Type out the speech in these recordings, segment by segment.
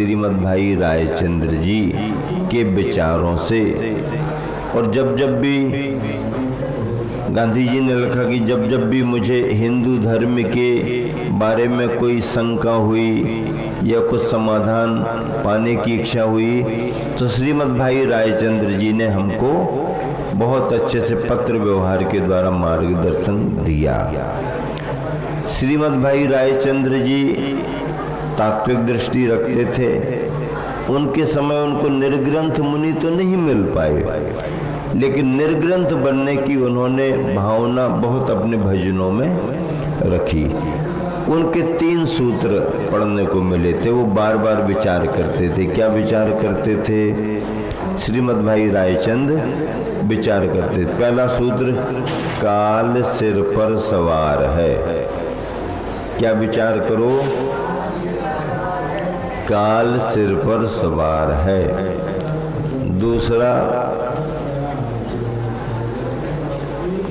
श्रीमद् भाई रायचंद्र जी के विचारों से। और जब जब भी गांधी जी ने लिखा कि जब जब भी मुझे हिंदू धर्म के बारे में कोई शंका हुई या कुछ समाधान पाने की इच्छा हुई तो श्रीमद् भाई रायचंद्र जी ने हमको बहुत अच्छे से पत्र व्यवहार के द्वारा मार्गदर्शन दिया। श्रीमद् भाई रायचंद्र जी तात्विक दृष्टि रखते थे। उनके समय उनको निर्ग्रंथ मुनि तो नहीं मिल पाए, लेकिन निर्ग्रंथ बनने की उन्होंने भावना बहुत अपने भजनों में रखी। उनके 3 सूत्र पढ़ने को मिले थे, वो बार बार विचार करते थे। क्या विचार करते थे? श्रीमद् भाई रायचंद्र विचार करते थे। पहला सूत्र, काल सिर पर सवार है। क्या विचार करो? काल सिर पर सवार है। दूसरा,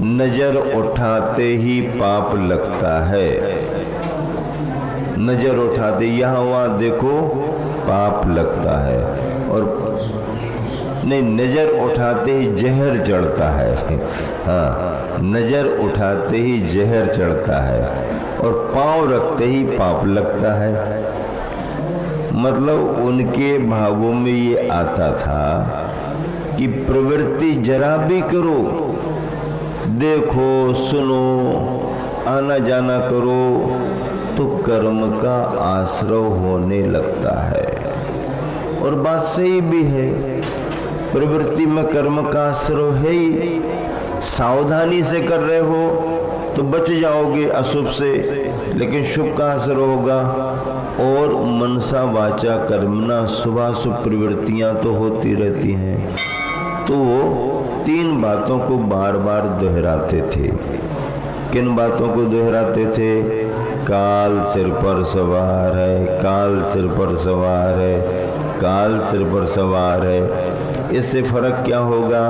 नजर उठाते ही पाप लगता है। नजर उठाते यहाँ वहाँ देखो पाप लगता है। और नहीं, नजर उठाते ही जहर चढ़ता है। हाँ, नजर उठाते ही जहर चढ़ता है और पांव रखते ही पाप लगता है। मतलब उनके भावों में ये आता था कि प्रवृत्ति जरा भी करो, देखो सुनो, आना जाना करो तो कर्म का आश्रय होने लगता है। और बात सही भी है, प्रवृत्ति में कर्म का आश्रय है ही। सावधानी से कर रहे हो तो बच जाओगे अशुभ से, लेकिन शुभ का आश्रय होगा। और मनसा वाचा कर्मणा, शुभाशुभ प्रवृत्तियां तो होती रहती हैं। तो वो 3 बातों को बार बार दोहराते थे। किन बातों को दोहराते थे? काल सिर पर सवार है, काल सिर पर सवार है, काल सिर पर सवार है। इससे फर्क क्या होगा?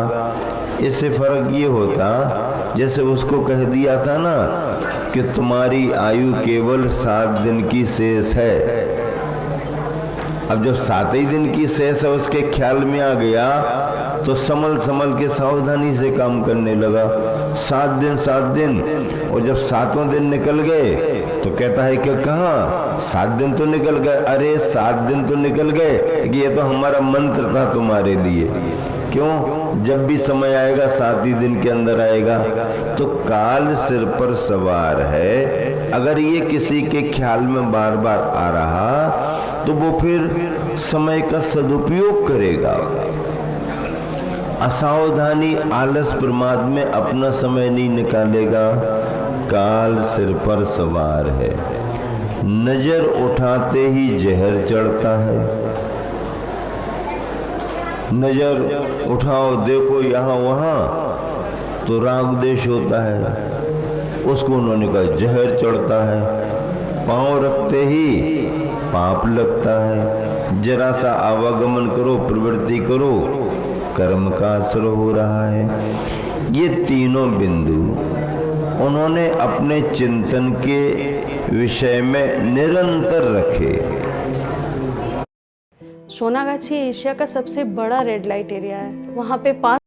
इससे फर्क ये होता, जैसे उसको कह दिया था ना कि तुम्हारी आयु केवल 7 दिन की शेष है। अब जब 7 ही दिन की शेष है उसके ख्याल में आ गया तो संभल संभल के सावधानी से काम करने लगा। 7 दिन, और जब 7वां दिन निकल गए तो कहता है कि कहाँ 7 दिन तो निकल गए। अरे 7 दिन तो निकल गए, कि ये तो हमारा मंत्र था तुम्हारे लिए। क्यों? जब भी समय आएगा 7 ही दिन के अंदर आएगा। तो काल सिर पर सवार है, अगर ये किसी के ख्याल में बार बार आ रहा तो वो फिर समय का सदुपयोग करेगा। असावधानी, आलस, प्रमाद में अपना समय नहीं निकालेगा। काल सिर पर सवार है, नजर उठाते ही जहर चढ़ता है। नजर उठाओ, देखो यहाँ वहाँ तो राग देश होता है, उसको उन्होंने कहा जहर चढ़ता है। पांव रखते ही पाप लगता है। जरा सा आवागमन करो, प्रवृत्ति करो, कर्म का असर हो रहा है। ये तीनों बिंदु उन्होंने अपने चिंतन के विषय में निरंतर रखे। सोनागाछी एशिया का सबसे बड़ा रेड लाइट एरिया है। वहाँ पे 5